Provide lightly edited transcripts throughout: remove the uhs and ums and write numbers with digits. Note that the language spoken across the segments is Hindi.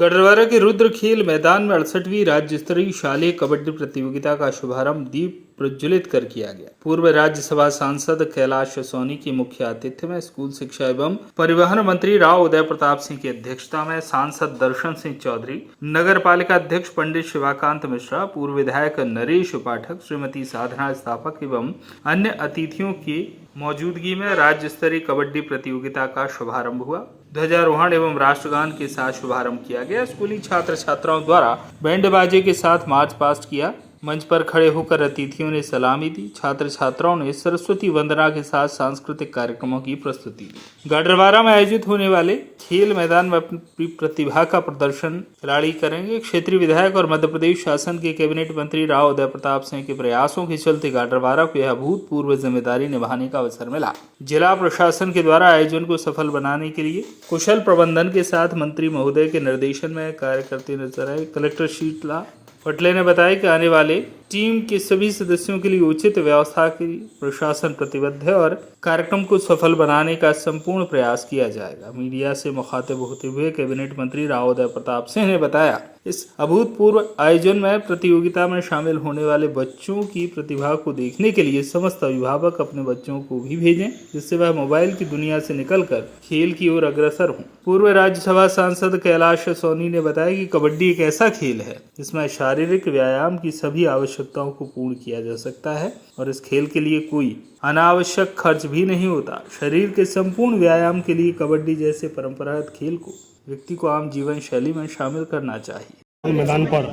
गढ़वारा के रुद्र खेल मैदान में 68वीं राज्य स्तरीय शालेय कबड्डी प्रतियोगिता का शुभारंभ दीप प्रज्वलित कर किया गया। पूर्व राज्यसभा सांसद कैलाश सोनी के मुख्य आतिथ्य में स्कूल शिक्षा एवं परिवहन मंत्री राव उदय प्रताप सिंह की अध्यक्षता में सांसद दर्शन सिंह चौधरी, नगर पालिका अध्यक्ष पंडित शिवाकांत मिश्रा, पूर्व विधायक नरेश पाठक, श्रीमती साधना स्थापक एवं अन्य अतिथियों की मौजूदगी में राज्य स्तरीय कबड्डी प्रतियोगिता का शुभारंभ हुआ। ध्वजारोहण एवं राष्ट्रगान के साथ शुभारंभ किया गया। स्कूली छात्र छात्राओं द्वारा बैंड बाजे के साथ मार्च पास्ट किया। मंच पर खड़े होकर अतिथियों ने सलामी दी। छात्र छात्राओं ने सरस्वती वंदना के साथ सांस्कृतिक कार्यक्रमों की प्रस्तुति दी। गाडरवारा में आयोजित होने वाले खेल मैदान में अपनी प्रतिभा का प्रदर्शन खिलाड़ी करेंगे। क्षेत्रीय विधायक और मध्य प्रदेश शासन के कैबिनेट मंत्री राव उदय प्रताप सिंह के प्रयासों के चलते गाडरवारा को यह अभूतपूर्व जिम्मेदारी निभाने का अवसर मिला। जिला प्रशासन के द्वारा आयोजन को सफल बनाने के लिए कुशल प्रबंधन के साथ मंत्री महोदय के निर्देशन में कार्य करते नजर आए। कलेक्टर शीतला पटले ने बताया कि आने वाले टीम के सभी सदस्यों के लिए उचित व्यवस्था के लिए प्रशासन प्रतिबद्ध है और कार्यक्रम को सफल बनाने का संपूर्ण प्रयास किया जाएगा। मीडिया से मुखातिब होते हुए कैबिनेट मंत्री राव उदय प्रताप सिंह ने बताया, इस अभूतपूर्व आयोजन में प्रतियोगिता में शामिल होने वाले बच्चों की प्रतिभा को देखने के लिए समस्त अभिभावक अपने बच्चों को भी भेजें, जिससे वह मोबाइल की दुनिया से निकलकर खेल की ओर अग्रसर हों। पूर्व राज्यसभा सांसद कैलाश सोनी ने बताया कि कबड्डी एक ऐसा खेल है जिसमें शारीरिक व्यायाम की सभी आवश्यकताओं को पूर्ण किया जा सकता है और इस खेल के लिए कोई अनावश्यक खर्च भी नहीं होता। शरीर के संपूर्ण व्यायाम के लिए कबड्डी जैसे परंपरागत खेल को व्यक्ति को आम जीवन शैली में शामिल करना चाहिए। मैदान पर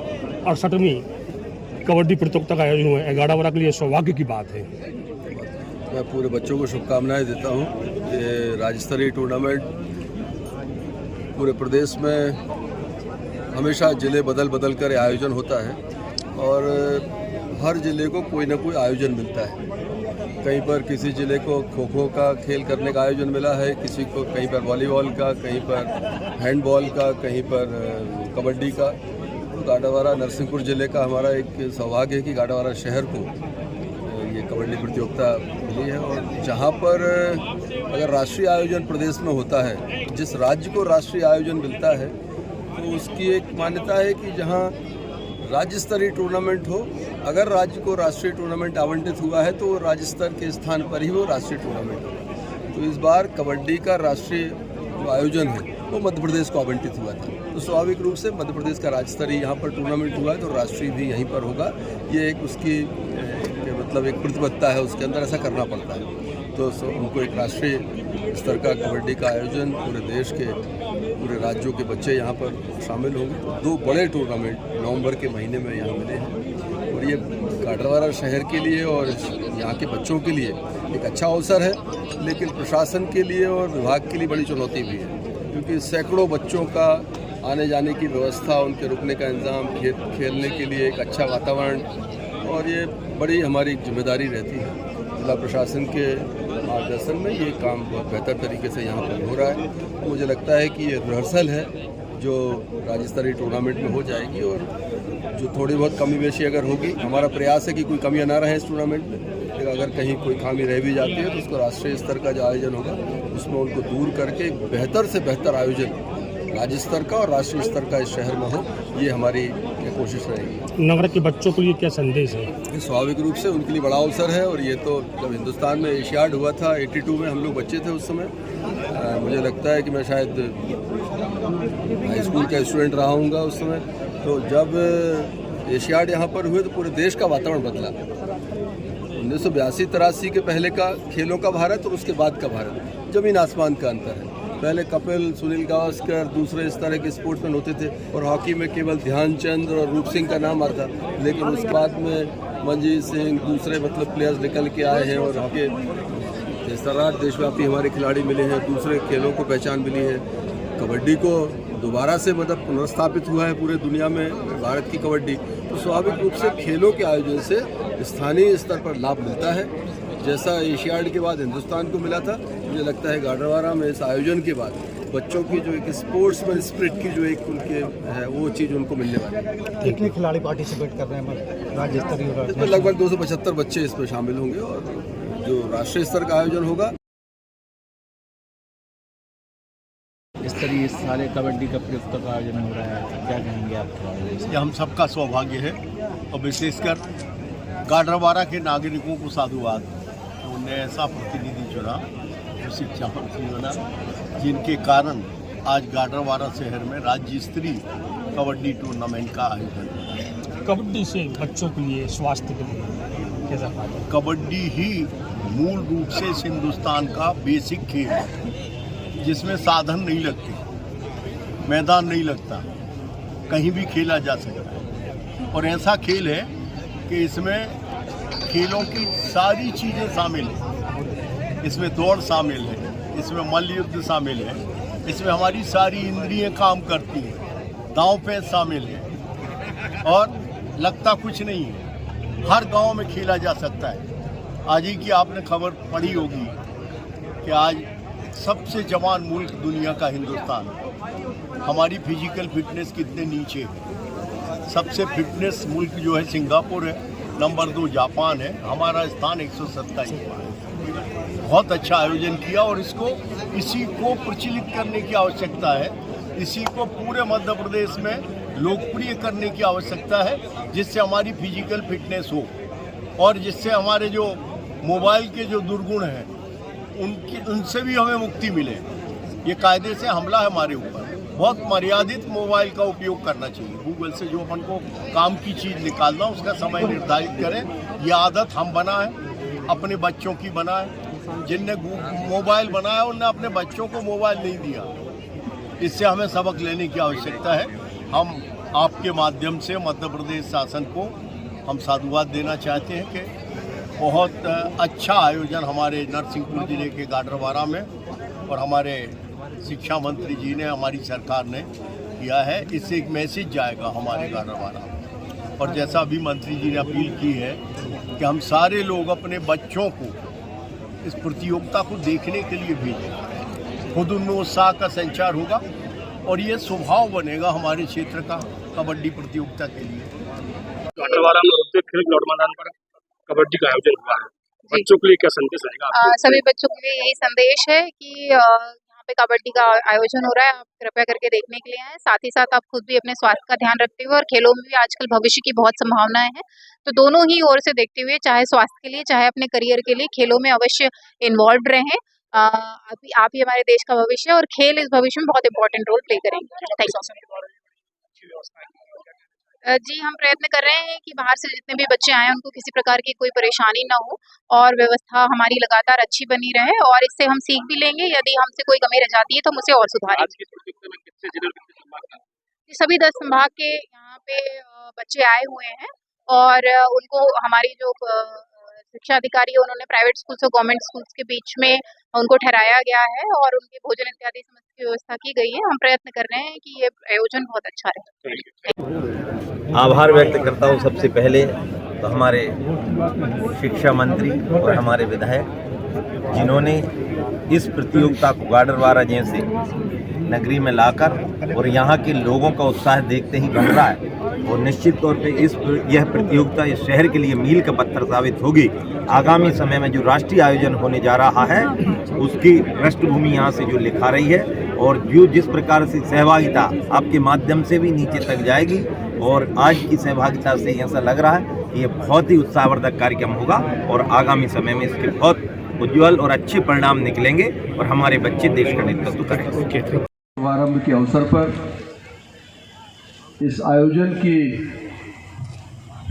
68वीं कबड्डी प्रतियोगिता का आयोजन हुआ है। गाडरवारा के लिए सौभाग्य की बात है। मैं पूरे बच्चों को शुभकामनाएं देता हूं। ये राज्य स्तरीय टूर्नामेंट पूरे प्रदेश में हमेशा जिले बदल बदल कर आयोजन होता है और हर जिले को कोई ना कोई आयोजन मिलता है। कहीं पर किसी जिले को खो खो का खेल करने का आयोजन मिला है, किसी को कहीं पर वॉलीबॉल का, कहीं पर हैंडबॉल का, कहीं पर कबड्डी का। तो गाडरवारा नरसिंहपुर जिले का हमारा एक सौभाग्य है कि गाडरवारा शहर को ये कबड्डी प्रतियोगिता मिली है। और जहाँ पर अगर राष्ट्रीय आयोजन प्रदेश में होता है, जिस राज्य को राष्ट्रीय आयोजन मिलता है तो उसकी एक मान्यता है कि जहाँ राज्य स्तरीय टूर्नामेंट हो, अगर राज्य को राष्ट्रीय टूर्नामेंट आवंटित हुआ है तो राज्य स्तर के स्थान पर ही वो राष्ट्रीय टूर्नामेंट होगा। तो इस बार कबड्डी का राष्ट्रीय आयोजन है वो मध्य प्रदेश को आवंटित हुआ था, तो स्वाभाविक रूप से मध्य प्रदेश का राज्य स्तरीय यहाँ पर टूर्नामेंट हुआ है तो राष्ट्रीय भी यहीं पर होगा। ये एक उसकी मतलब एक प्रतिबद्धता है, उसके अंदर ऐसा करना पड़ता है। तो उनको एक राष्ट्रीय स्तर का कबड्डी का आयोजन पूरे देश के पूरे राज्यों के बच्चे यहाँ पर शामिल होंगे। तो 2 बड़े टूर्नामेंट नवंबर के महीने में यहाँ मिले हैं और ये गाडरवारा शहर के लिए और यहाँ के बच्चों के लिए एक अच्छा अवसर है, लेकिन प्रशासन के लिए और विभाग के लिए बड़ी चुनौती भी है, क्योंकि सैकड़ों बच्चों का आने जाने की व्यवस्था, उनके रुकने का इंतजाम, खेलने के लिए एक अच्छा वातावरण, और ये बड़ी हमारी जिम्मेदारी रहती है। जिला प्रशासन के मार्गदर्शन में ये काम बहुत बेहतर तरीके से यहाँ पर हो रहा है। मुझे लगता है कि ये रिहर्सल है जो राज्य स्तरीय टूर्नामेंट में हो जाएगी, और जो थोड़ी बहुत कमी बेशी अगर होगी, हमारा प्रयास है कि कोई कमियाँ ना रहे इस टूर्नामेंट में। लेकिन अगर कहीं कोई खामी रह भी जाती है तो उसको राष्ट्रीय स्तर का जो आयोजन होगा उसमें उनको दूर करके बेहतर से बेहतर आयोजन राज्य स्तर का और राष्ट्रीय स्तर का इस शहर में हो, ये हमारी कोशिश रहेगी। नगर के बच्चों के लिए क्या संदेश है? ये स्वाभाविक रूप से उनके लिए बड़ा अवसर है, और ये तो जब हिंदुस्तान में एशियाड हुआ था 82 में, हम लोग बच्चे थे उस समय। मुझे लगता है कि मैं शायद हाई स्कूल का स्टूडेंट रहा हूँगा उस समय। तो जब एशियाड यहाँ पर हुए तो पूरे देश का वातावरण बदला। 1982-83 के पहले का खेलों का भारत और उसके बाद का भारत जमीन आसमान का अंतर है। पहले कपिल, सुनील गावस्कर, दूसरे इस तरह के स्पोर्ट्समैन होते थे, और हॉकी में केवल ध्यानचंद और रूप सिंह का नाम आता। लेकिन उस बाद में मंजीत सिंह, दूसरे मतलब प्लेयर्स निकल के आए हैं, और हॉकी देशराज देशव्यापी हमारे खिलाड़ी मिले हैं, दूसरे खेलों को पहचान मिली है। कबड्डी को दोबारा से मतलब पुनर्स्थापित हुआ है पूरे दुनिया में भारत की कबड्डी। तो स्वाभाविक रूप से खेलों के आयोजन से स्थानीय स्तर पर लाभ मिलता है, जैसा एशियाड के बाद हिंदुस्तान को मिला था। मुझे लगता है गाडरवारा में इस आयोजन के बाद बच्चों की जो एक स्पोर्ट्समैन स्पिरिट की जो एक उनके है वो चीज़ उनको मिलने वाली है। कितने खिलाड़ी पार्टिसिपेट कर रहे हैं राज्य स्तरीय? इसमें लगभग 275 बच्चे इसमें शामिल होंगे, और जो राष्ट्रीय स्तर का आयोजन होगा स्तरीय इस साल कबड्डी का प्रतियोगिता का आयोजन हो रहा है, क्या कहेंगे आप? ये हम सबका सौभाग्य है और विशेषकर गाडरवारा के नागरिकों को साधुवाद। उन्हें ऐसा प्रतिनिधि चुना जो शिक्षा मंत्री बना, जिनके कारण आज गाडरवारा शहर में राज्य स्तरीय कबड्डी टूर्नामेंट का आयोजन हुआ है। कबड्डी से बच्चों के लिए, स्वास्थ्य के लिए कैसा फायदा? कबड्डी ही मूल रूप से इस हिंदुस्तान का बेसिक खेल है, जिसमें साधन नहीं लगते, मैदान नहीं लगता, कहीं भी खेला जा सकता है। और ऐसा खेल है कि इसमें खेलों की सारी चीज़ें शामिल हैं। इसमें दौड़ शामिल है, इसमें मल्ल युद्ध शामिल है, इसमें हमारी सारी इंद्रियां काम करती हैं, दांव पेच शामिल है और लगता कुछ नहीं है। हर गांव में खेला जा सकता है। आज ही की आपने खबर पढ़ी होगी कि आज सबसे जवान मुल्क दुनिया का हिंदुस्तान, हमारी फिजिकल फिटनेस कितने नीचे है। सबसे फिटनेस मुल्क जो है सिंगापुर है, नंबर 2 जापान है, हमारा स्थान 127 है। बहुत अच्छा आयोजन किया और इसी को प्रचलित करने की आवश्यकता है, इसी को पूरे मध्य प्रदेश में लोकप्रिय करने की आवश्यकता है, जिससे हमारी फिजिकल फिटनेस हो और जिससे हमारे जो मोबाइल के जो दुर्गुण हैं उनसे भी हमें मुक्ति मिले। ये कायदे से हमला है हमारे ऊपर। बहुत मर्यादित मोबाइल का उपयोग करना चाहिए। गूगल से जो अपन को काम की चीज़ निकालना, उसका समय निर्धारित करें। ये आदत हम बनाएं, अपने बच्चों की बनाएं। जिनने मोबाइल बनाया उनने अपने बच्चों को मोबाइल नहीं दिया। इससे हमें सबक लेने की आवश्यकता है। हम आपके माध्यम से मध्य प्रदेश शासन को हम साधुवाद देना चाहते हैं कि बहुत अच्छा आयोजन हमारे नरसिंहपुर जिले के गाडरवारा में और हमारे शिक्षा मंत्री जी ने, हमारी सरकार ने किया है। इससे एक मैसेज जाएगा हमारे गाडरवारा में। और जैसा अभी मंत्री जी ने अपील की है कि हम सारे लोग अपने बच्चों को इस प्रतियोगिता को देखने के लिए भेजें। खुद उनमें उत्साह का संचार होगा और ये स्वभाव बनेगा हमारे क्षेत्र का कबड्डी प्रतियोगिता के लिए। गाडरवारा में होते खेल ग्राउंड मैदान पर कबड्डी का आयोजन हुआ है, बच्चों के लिए क्या संदेश रहेगा? सभी बच्चों के लिए यही संदेश है कि यहाँ पे कबड्डी का आयोजन हो रहा है, आप कृपया करके देखने के लिए आए। साथ ही साथ आप खुद भी अपने स्वास्थ्य का ध्यान रखते हुए और खेलों में भी आजकल भविष्य की बहुत संभावनाएं हैं, तो दोनों ही ओर से देखते हुए, चाहे स्वास्थ्य के लिए चाहे अपने करियर के लिए, खेलों में अवश्य इन्वॉल्व रहें। आप ही हमारे देश का भविष्य है और खेल इस भविष्य में बहुत इंपॉर्टेंट रोल प्ले करेंगे। Thank you. जी, हम प्रयत्न कर रहे हैं कि बाहर से जितने भी बच्चे आए उनको किसी प्रकार की कोई परेशानी ना हो और व्यवस्था हमारी लगातार अच्छी बनी रहे और इससे हम सीख भी लेंगे। यदि हमसे कोई कमी रह जाती है तो हम उसे और सुधारेंगे। सभी 10 संभाग के यहाँ पे बच्चे आए हुए हैं और उनको हमारी जो शिक्षा अधिकारी है उन्होंने प्राइवेट स्कूल्स और गवर्नमेंट स्कूल्स के बीच में उनको ठहराया गया है और उनके भोजन इत्यादि समस्त की व्यवस्था की गई है। हम प्रयत्न कर रहे हैं कि ये आयोजन बहुत अच्छा रहे। आभार व्यक्त करता हूँ सबसे पहले तो हमारे शिक्षा मंत्री और हमारे विधायक, जिन्होंने इस प्रतियोगिता को गाडरवारा जैसे नगरी में लाकर और यहाँ के लोगों का उत्साह देखते ही बन रहा है और निश्चित तौर पे यह प्रतियोगिता इस शहर के लिए मील का पत्थर साबित होगी। आगामी समय में जो राष्ट्रीय आयोजन होने जा रहा है उसकी पृष्ठभूमि यहाँ से जो लिखा रही है और जो जिस प्रकार से सहभागिता आपके माध्यम से भी नीचे तक जाएगी और आज की सहभागिता से ऐसा लग रहा है कि ये बहुत ही उत्साहवर्धक कार्यक्रम होगा और आगामी समय में इसके बहुत उज्ज्वल और अच्छे परिणाम निकलेंगे और हमारे बच्चे देश का नेतृत्व करेंगे। शुभारंभ के अवसर पर इस आयोजन की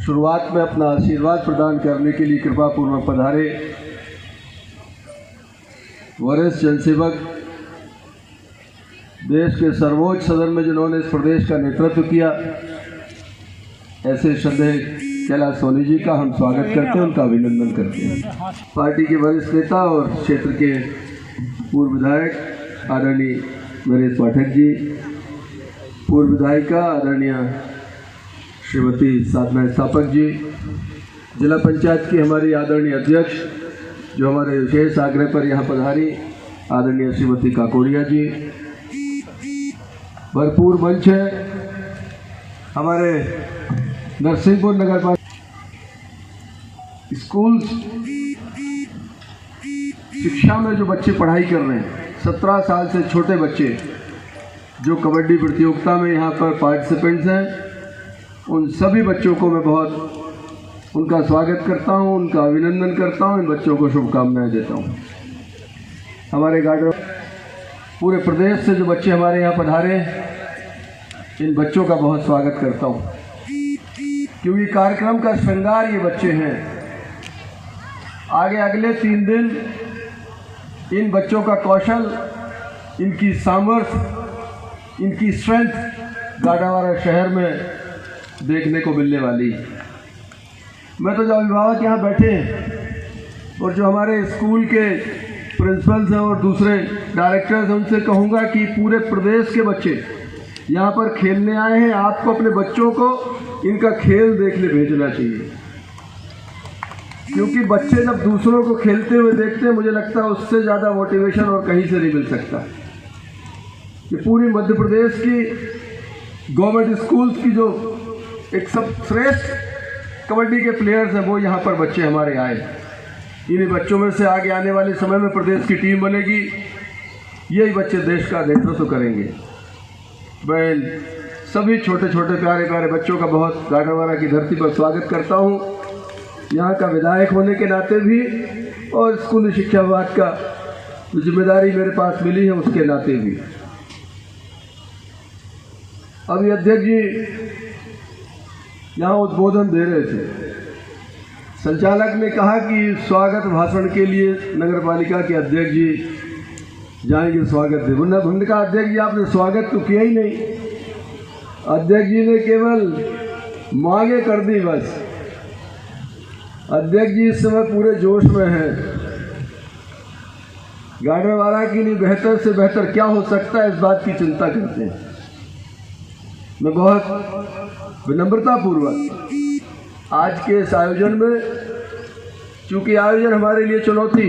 शुरुआत में अपना आशीर्वाद प्रदान करने के लिए कृपा पूर्वक पधारे वरिष्ठ जनसेवक, देश के सर्वोच्च सदन में जिन्होंने इस प्रदेश का नेतृत्व किया, ऐसे श्रद्धेय कैलाश सोनी जी का हम स्वागत करते हैं, उनका अभिनंदन करते हैं। पार्टी के वरिष्ठ नेता और क्षेत्र के पूर्व विधायक आदरणीय नरेश पाठक जी, पूर्व विधायिका आदरणीय श्रीमती साधना स्थापक जी, जिला पंचायत की हमारी आदरणीय अध्यक्ष जो हमारे विशेष आग्रह पर यहाँ पधारी आदरणीय श्रीमती काकोड़िया जी, भरपूर मंच है हमारे नरसिंहपुर नगर पालिका स्कूल शिक्षा में जो बच्चे पढ़ाई कर रहे हैं, 17 साल से छोटे बच्चे जो कबड्डी प्रतियोगिता में यहाँ पर पार्टिसिपेंट्स हैं, उन सभी बच्चों को मैं बहुत उनका स्वागत करता हूँ, उनका अभिनंदन करता हूँ, इन बच्चों को शुभकामनाएं देता हूँ। हमारे गार्डन पूरे प्रदेश से जो बच्चे हमारे यहाँ पधारे, इन बच्चों का बहुत स्वागत करता हूँ, क्योंकि कार्यक्रम का श्रृंगार ये बच्चे हैं। आगे अगले 3 दिन इन बच्चों का कौशल, इनकी सामर्थ्य, इनकी स्ट्रेंथ गाडावारा शहर में देखने को मिलने वाली। मैं तो जो अभिभावक यहाँ बैठे हैं और जो हमारे स्कूल के प्रिंसिपल्स हैं और दूसरे डायरेक्टर्स हैं, उनसे कहूँगा कि पूरे प्रदेश के बच्चे यहाँ पर खेलने आए हैं। आपको अपने बच्चों को इनका खेल देखने भेजना चाहिए, क्योंकि बच्चे जब दूसरों को खेलते हुए देखते हैं, मुझे लगता है उससे ज़्यादा मोटिवेशन और कहीं से नहीं मिल सकता। ये पूरी मध्य प्रदेश की गवर्नमेंट स्कूल्स की जो एक सब श्रेष्ठ कबड्डी के प्लेयर्स हैं, वो यहाँ पर बच्चे हमारे आए। इन्हीं बच्चों में से आगे आने वाले समय में प्रदेश की टीम बनेगी, यही बच्चे देश का नेतृत्व करेंगे। मैं सभी छोटे छोटे प्यारे प्यारे बच्चों का बहुत गाडावारा की धरती पर स्वागत करता हूँ, यहाँ का विधायक होने के नाते भी और स्कूली शिक्षा विभाग का जो जिम्मेदारी मेरे पास मिली है उसके नाते भी। अभी अध्यक्ष जी यहाँ उद्बोधन दे रहे थे। संचालक ने कहा कि स्वागत भाषण के लिए नगर पालिका के अध्यक्ष जी जाएंगे स्वागत दे। हमने कहा अध्यक्ष जी आपने स्वागत तो किया ही नहीं, अध्यक्ष जी ने केवल मांगे कर दी बस। अध्यक्ष जी इस समय पूरे जोश में हैं। गाडावारा के लिए बेहतर से बेहतर क्या हो सकता है, इस बात की चिंता करते हैं। मैं बहुत विनम्रतापूर्वक आज के इस आयोजन में, चूँकि आयोजन हमारे लिए चुनौती,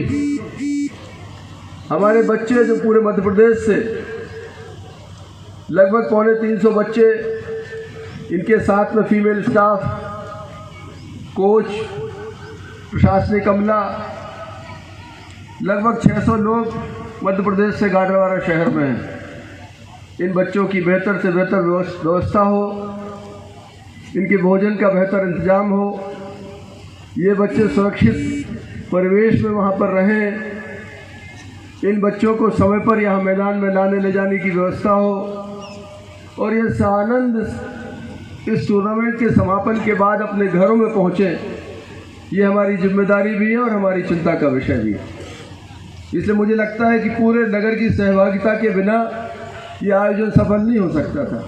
हमारे बच्चे जो पूरे मध्य प्रदेश से लगभग 350 बच्चे, इनके साथ में फीमेल स्टाफ, कोच, प्रशासनिक अमला, लगभग 600 लोग मध्य प्रदेश से गाडावारा शहर में हैं। इन बच्चों की बेहतर से बेहतर व्यवस्था हो, इनके भोजन का बेहतर इंतजाम हो, ये बच्चे सुरक्षित परिवेश में वहाँ पर रहें, इन बच्चों को समय पर यहाँ मैदान में लाने ले जाने की व्यवस्था हो, और ये सानंद इस टूर्नामेंट के समापन के बाद अपने घरों में पहुँचें, ये हमारी जिम्मेदारी भी है और हमारी चिंता का विषय भी है। इसलिए मुझे लगता है कि पूरे नगर की सहभागिता के बिना ये आयोजन सफल नहीं हो सकता था,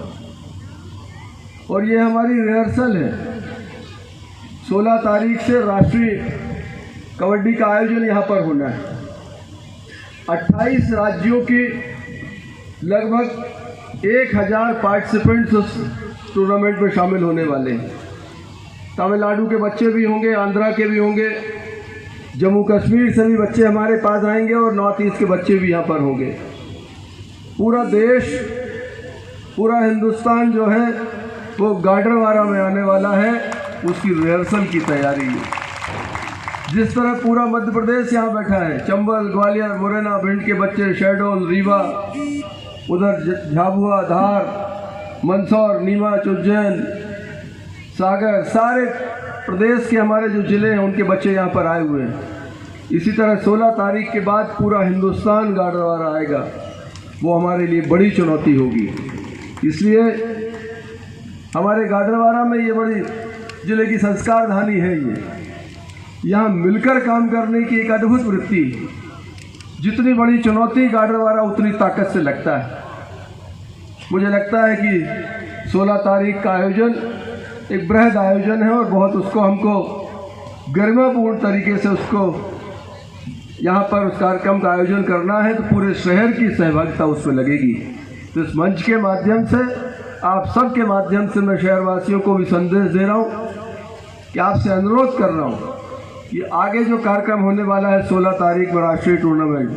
और ये हमारी रिहर्सल है। 16 तारीख से राष्ट्रीय कबड्डी का आयोजन यहाँ पर होना है। 28 राज्यों के लगभग 1000 पार्टिसिपेंट्स उस टूर्नामेंट में शामिल होने वाले हैं। तमिलनाडु के बच्चे भी होंगे, आंध्रा के भी होंगे, जम्मू कश्मीर से भी बच्चे हमारे पास आएंगे और नॉर्थ ईस्ट के बच्चे भी यहाँ पर होंगे। पूरा देश, पूरा हिंदुस्तान जो है वो गाडावारा में आने वाला है, उसकी रिहर्सल की तैयारी है। जिस तरह पूरा मध्य प्रदेश यहाँ बैठा है, चंबल, ग्वालियर, मुरैना, भिंड के बच्चे, शहडोल, रीवा, उधर झाबुआ, धार, मंदसौर, नीमच, उज्जैन, सागर, सारे प्रदेश के हमारे जो ज़िले हैं उनके बच्चे यहाँ पर आए हुए हैं। इसी तरह 16 तारीख के बाद पूरा हिंदुस्तान गाडावारा आएगा, वो हमारे लिए बड़ी चुनौती होगी। इसलिए हमारे गाडावारा में ये बड़ी ज़िले की संस्कार धानी है। ये यहाँ मिलकर काम करने की एक अद्भुत वृत्ति है। जितनी बड़ी चुनौती गाडावारा उतनी ताकत से लगता है। मुझे लगता है कि 16 तारीख का आयोजन एक बृहद आयोजन है और बहुत उसको हमको गरिमापूर्ण तरीके से उसको यहाँ पर उस कार्यक्रम का आयोजन करना है, तो पूरे शहर की सहभागिता उसमें लगेगी। तो इस मंच के माध्यम से, आप सब के माध्यम से मैं शहरवासियों को भी संदेश दे रहा हूँ कि आपसे अनुरोध कर रहा हूँ कि आगे जो कार्यक्रम होने वाला है 16 तारीख में राष्ट्रीय टूर्नामेंट,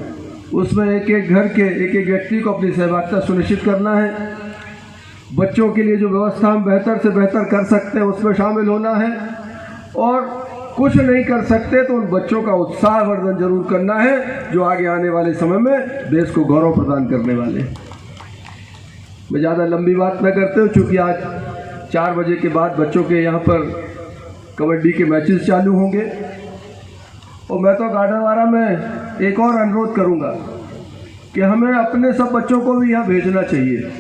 उसमें एक एक घर के एक एक व्यक्ति को अपनी सहभागिता सुनिश्चित करना है। बच्चों के लिए जो व्यवस्था हम बेहतर से बेहतर कर सकते हैं उसमें शामिल होना है, और कुछ नहीं कर सकते तो उन बच्चों का उत्साहवर्धन जरूर करना है जो आगे आने वाले समय में देश को गौरव प्रदान करने वाले हैं। मैं ज़्यादा लंबी बात न करते हुए, चूँकि आज 4 बजे के बाद बच्चों के यहाँ पर कबड्डी के मैचेस चालू होंगे, और मैं तो गाडरवारा में एक और अनुरोध करूँगा कि हमें अपने सब बच्चों को भी यहाँ भेजना चाहिए,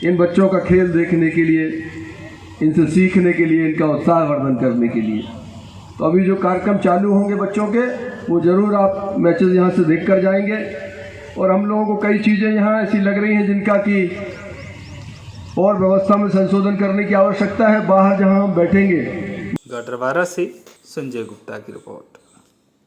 इन बच्चों का खेल देखने के लिए, इनसे सीखने के लिए, इनका उत्साहवर्धन करने के लिए। तो अभी जो कार्यक्रम चालू होंगे बच्चों के, वो ज़रूर आप मैचेस यहाँ से देख कर जाएंगे। और हम लोगों को कई चीज़ें यहाँ ऐसी लग रही हैं जिनका कि और व्यवस्था में संशोधन करने की आवश्यकता है बाहर जहाँ हम बैठेंगे। गाडरवारा से संजय गुप्ता की रिपोर्ट।